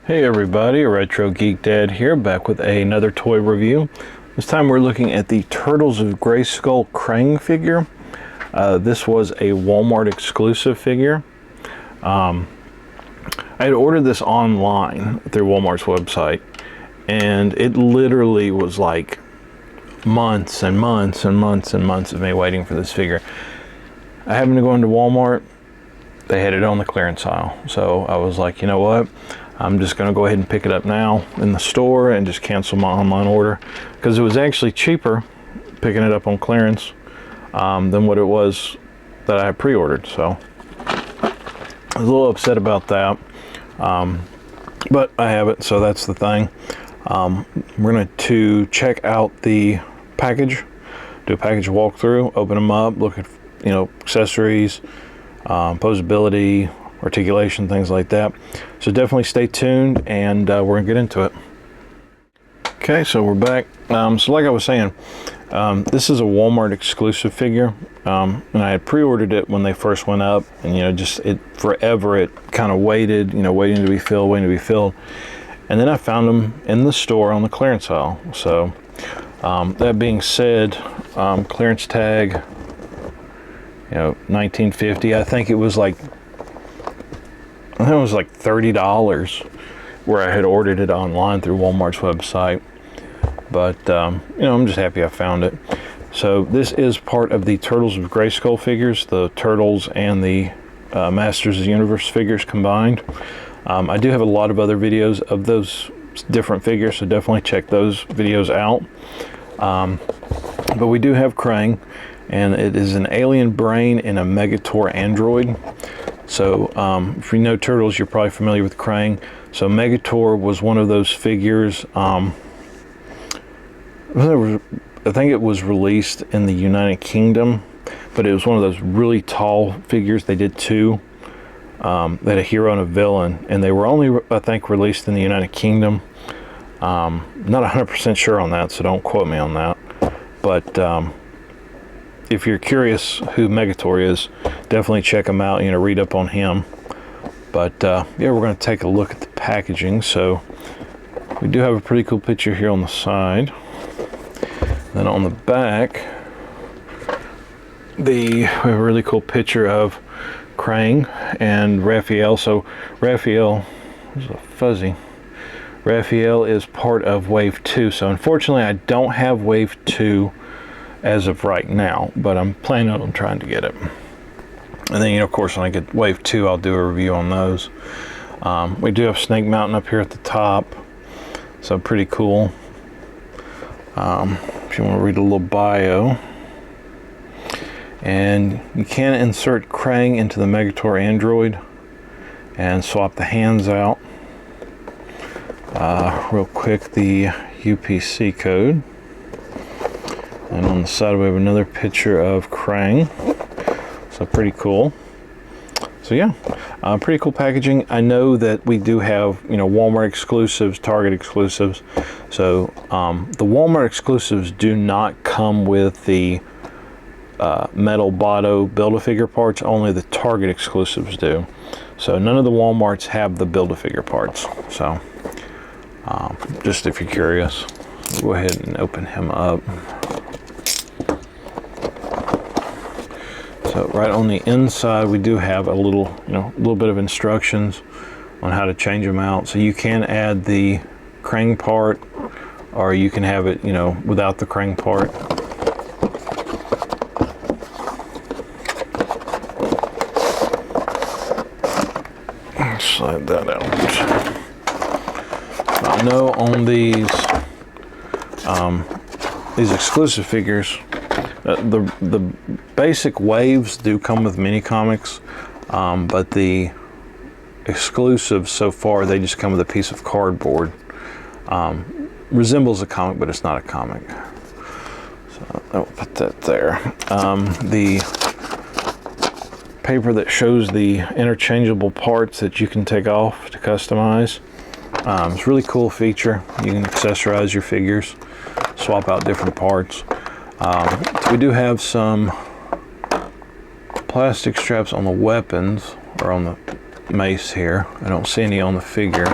Hey everybody, Retro Geek Dad here, back with another toy review. This time we're looking at the Turtles of Grayskull Krang figure. This was a Walmart exclusive figure. I had ordered this online through Walmart's website, and it literally was like months and months and months and months of me waiting for this figure. I happened to go into Walmart. They had it on the clearance aisle, so I was like, you know what? I'm just going to go ahead and pick it up now in the store and just cancel my online order, because it was actually cheaper picking it up on clearance than what it was that I had pre-ordered. So I was a little upset about that, but I have it, so that's the thing. We're going to check out the package, do a package walkthrough, open them up, look at accessories, posability, articulation, things like that. So definitely stay tuned, and we're gonna get into it. Okay, so we're back. So like I was saying, this is a Walmart exclusive figure, and I had pre-ordered it when they first went up, and just forever it kind of waited, waiting to be filled, and then I found them in the store on the clearance aisle. So that being said, clearance tag, $19.50. I think it was like $30 where I had ordered it online through Walmart's website. But I'm just happy I found it. So this is part of the Turtles of Grayskull figures, the Turtles and the Masters of the Universe figures combined. I do have a lot of other videos of those different figures, so definitely check those videos out. But we do have Krang, and it is an alien brain and a Megator android. So if you know Turtles, you're probably familiar with Krang. So Megator was one of those figures. I think it was released in the United Kingdom, but it was one of those really tall figures. They did two. They had a hero and a villain, and they were only, I think, released in the United Kingdom. Not 100% sure on that, so don't quote me on that. But if you're curious who Megator is, definitely check him out, read up on him. But yeah, we're going to take a look at the packaging. So we do have a pretty cool picture here on the side. Then on the back, we have a really cool picture of Krang and Raphael. So Raphael, there's a fuzzy. Raphael is part of Wave 2. So unfortunately, I don't have Wave 2 as of right now, but I'm planning on trying to get it. And then, of course, when I get Wave 2, I'll do a review on those. We do have Snake Mountain up here at the top, so pretty cool. If you want to read a little bio. And you can insert Krang into the Megator android and swap the hands out. Real quick, the UPC code. And on the side we have another picture of Krang. So pretty cool. So yeah, pretty cool packaging. I know that we do have Walmart exclusives, Target exclusives. So the Walmart exclusives do not come with the metal Botto Build-A-Figure parts. Only the Target exclusives do. So none of the Walmarts have the Build-A-Figure parts. So just if you're curious, go ahead and open him up. So right on the inside, we do have a little bit of instructions on how to change them out. So you can add the Krang part, or you can have it, without the Krang part. Slide that out. I know on these exclusive figures, the basic waves do come with mini comics, but the exclusives so far, they just come with a piece of cardboard. Resembles a comic, but it's not a comic. So I'll put that there. The paper that shows the interchangeable parts that you can take off to customize. It's a really cool feature. You can accessorize your figures, swap out different parts. We do have some plastic straps on the weapons, or on the mace here. I don't see any on the figure.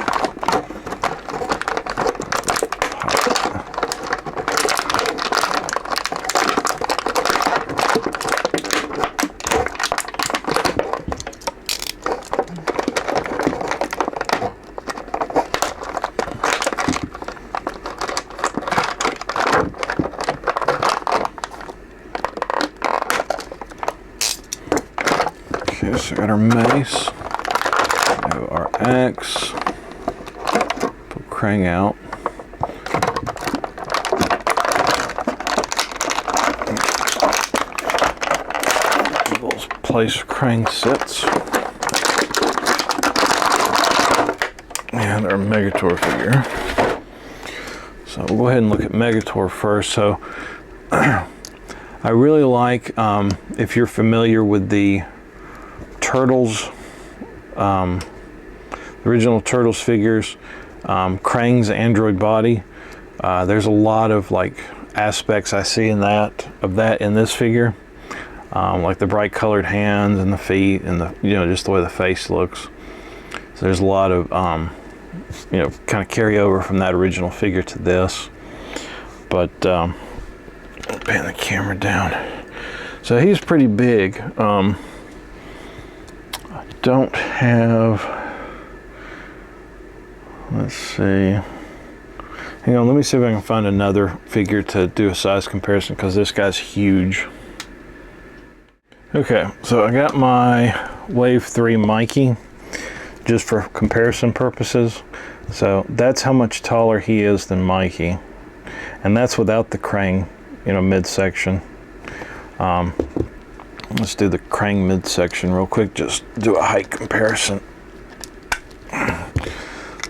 Okay, so we got our mace. We have our axe. Pull Krang out. This place Krang sits. And our Megator figure. So we'll go ahead and look at Megator first. So I really like, if you're familiar with the Turtles, the original Turtles figures, Krang's android body, there's a lot of like aspects I see in that in this figure, like the bright colored hands and the feet and the, you know, just the way the face looks. So there's a lot of you know, kind of carry over from that original figure to this. But I'll pan the camera down. So he's pretty big. I don't have, let's see, hang on, let me see if I can find another figure to do a size comparison, because this guy's huge. Okay, so I got my Wave 3 Mikey just for comparison purposes. So that's how much taller he is than Mikey, and that's without the Krang, you know, midsection. Let's do the Krang midsection real quick, just do a height comparison.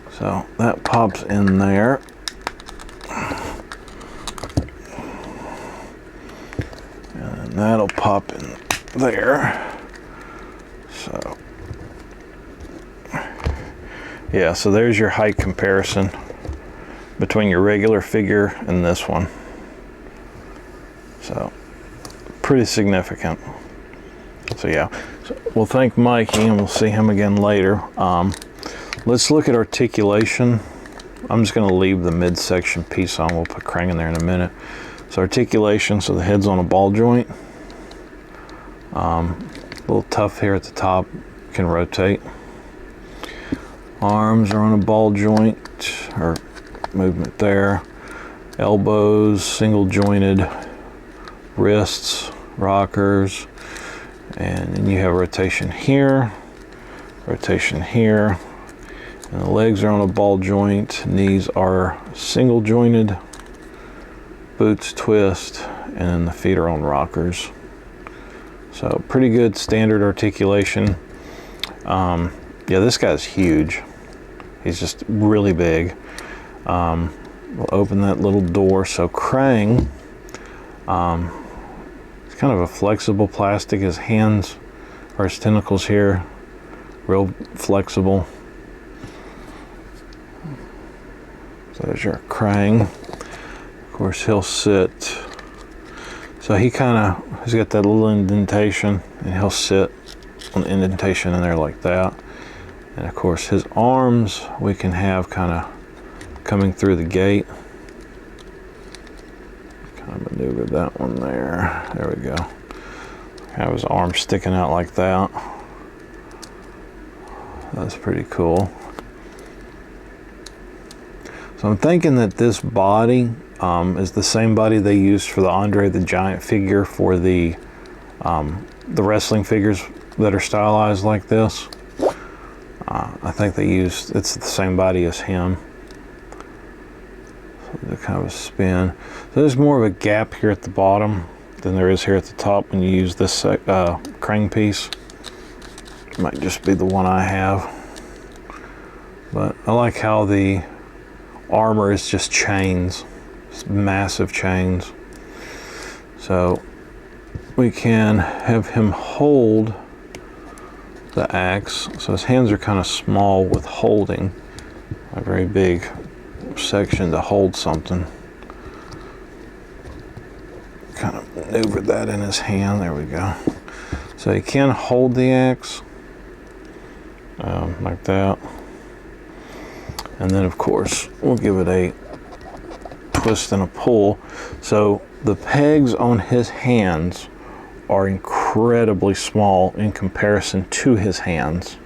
So that pops in there. And that'll pop in there. So yeah, so there's your height comparison between your regular figure and this one. So pretty significant. So yeah, so we'll thank Mikey and we'll see him again later. Let's look at articulation. I'm just going to leave the midsection piece on. We'll put Krang in there in a minute. So articulation, so the head's on a ball joint. A little tough here at the top, can rotate. Arms are on a ball joint, or movement there. Elbows, single jointed. Wrists, rockers. And then you have rotation here, and the legs are on a ball joint, knees are single jointed, boots twist, and then the feet are on rockers. So pretty good standard articulation. Yeah, this guy's huge. He's just really big. We'll open that little door. So Krang, it's kind of a flexible plastic. His hands, or his tentacles here, real flexible. So there's your Krang. Of course, he'll sit. So he's got that little indentation, and he'll sit on the indentation in there like that. And of course, his arms we can have kind of coming through the gate. Kind of maneuver that one there. There we go. Have his arms sticking out like that. That's pretty cool. So I'm thinking that this body is the same body they used for the Andre the Giant figure for the wrestling figures that are stylized like this. I think it's the same body as him. So they're kind of a spin. So there's more of a gap here at the bottom than there is here at the top when you use this Krang piece. It might just be the one I have. But I like how the armor is just chains. It's massive chains. So we can have him hold the axe. So his hands are kind of small with holding. A very big section to hold something. Kind of maneuver that in his hand. There we go. So he can hold the axe like that. And then of course we'll give it a twist and a pull. So the pegs on his hands are incredibly small in comparison to his hands.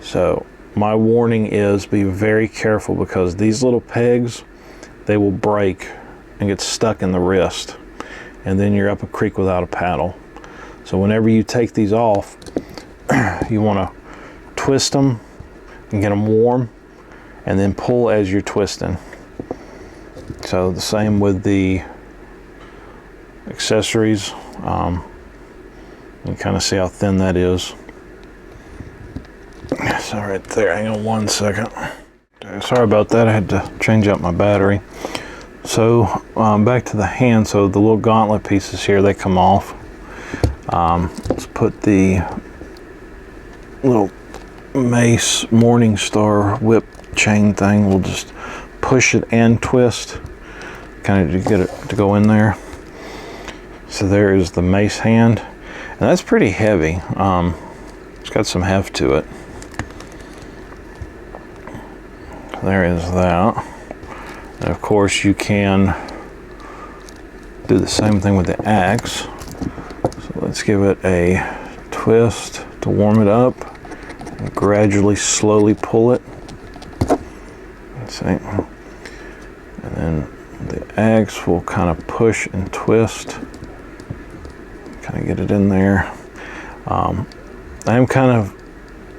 So my warning is be very careful, because these little pegs, they will break and get stuck in the wrist, and then you're up a creek without a paddle. So whenever you take these off, you want to twist them and get them warm, and then pull as you're twisting. So the same with the accessories. You kind of see how thin that is. So right there, hang on 1 second. Okay, sorry about that, I had to change out my battery. So back to the hand, so the little gauntlet pieces here, they come off. Let's put the little Mace Morning Star whip chain thing, we'll just push it and twist, kind of to get it to go in there. So there is the mace hand, and that's pretty heavy. It's got some heft to it. There is that. And of course you can do the same thing with the axe. So let's give it a twist to warm it up, and gradually slowly pull it. Let's see. And then the axe will kind of push and twist, kind of get it in there. I'm kind of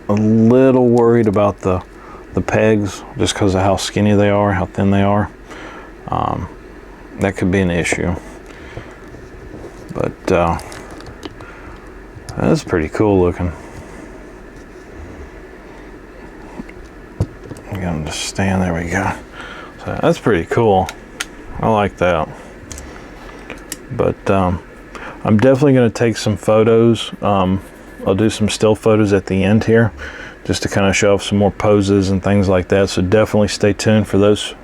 a little worried about the pegs, just because of how skinny they are, how thin they are. That could be an issue. But that's pretty cool looking. I'm gonna just stand, there we go. So that's pretty cool. I like that. But I'm definitely going to take some photos. I'll do some still photos at the end here, just to kind of show off some more poses and things like that. So definitely stay tuned for those.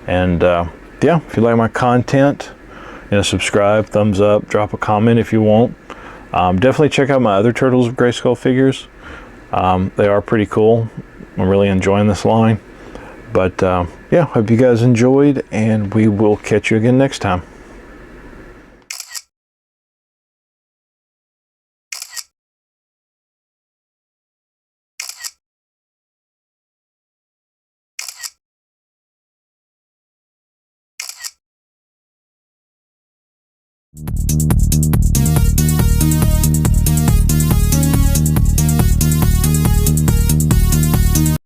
And yeah, if you like my content, subscribe, thumbs up, drop a comment if you want. Definitely check out my other Turtles of Grayskull figures. They are pretty cool. I'm really enjoying this line. But yeah, hope you guys enjoyed, and we will catch you again next time.